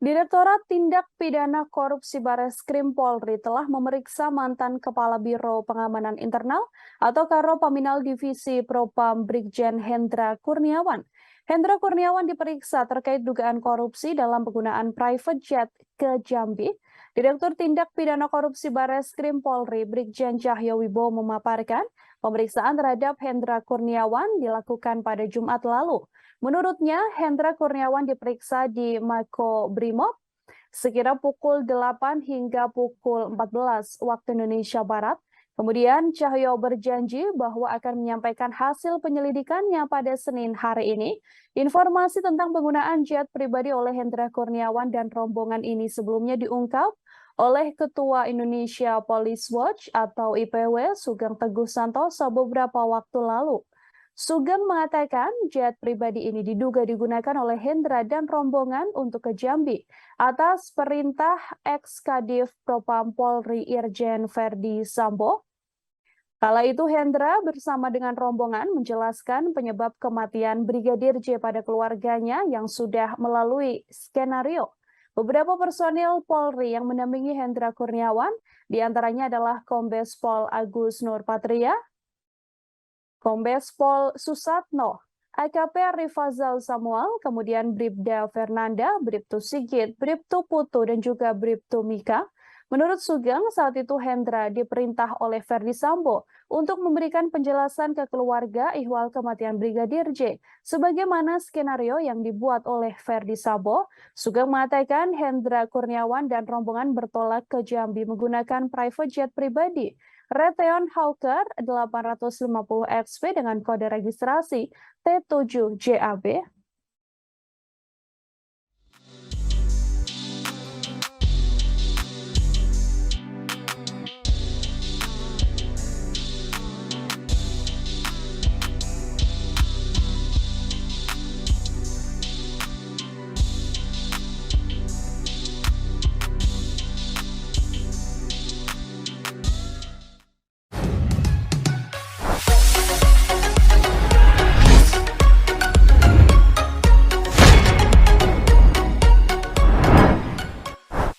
Direktorat Tindak Pidana Korupsi Bareskrim Polri telah memeriksa mantan Kepala Biro Pengamanan Internal atau Karo Paminal Divisi Propam Brigjen Hendra Kurniawan. Hendra Kurniawan diperiksa terkait dugaan korupsi dalam penggunaan private jet ke Jambi. Direktur Tindak Pidana Korupsi Bareskrim Polri Brigjen Cahyo Wibowo memaparkan pemeriksaan terhadap Hendra Kurniawan dilakukan pada Jumat lalu. Menurutnya, Hendra Kurniawan diperiksa di Mako Brimob sekira pukul 8 hingga pukul 14 waktu Indonesia Barat. Kemudian Cahyo berjanji bahwa akan menyampaikan hasil penyelidikannya pada Senin hari ini. Informasi tentang penggunaan jet pribadi oleh Hendra Kurniawan dan rombongan ini sebelumnya diungkap oleh Ketua Indonesia Police Watch atau IPW Sugeng Teguh Santoso beberapa waktu lalu. Sugeng mengatakan jet pribadi ini diduga digunakan oleh Hendra dan rombongan untuk ke Jambi atas perintah ex-Kadif Propam Polri Irjen Verdi Sambo. Kala itu Hendra bersama dengan rombongan menjelaskan penyebab kematian Brigadir J pada keluarganya yang sudah melalui skenario. Beberapa personil Polri yang mendampingi Hendra Kurniawan diantaranya adalah Kombes Pol Agus Nurpatria, Kombes Pol Susatno, AKP Rifazal Samuel, kemudian Bribda Fernanda, Bribtu Sigit, Bribtu Putu, dan juga Bribtu Mika. Menurut Sugeng, saat itu Hendra diperintah oleh Verdi Sambo untuk memberikan penjelasan ke keluarga ihwal kematian Brigadir J. Sebagaimana skenario yang dibuat oleh Verdi Sambo, Sugeng mengatakan Hendra Kurniawan dan rombongan bertolak ke Jambi menggunakan private jet pribadi. Raytheon Hawker 850 XP dengan kode registrasi T7JAB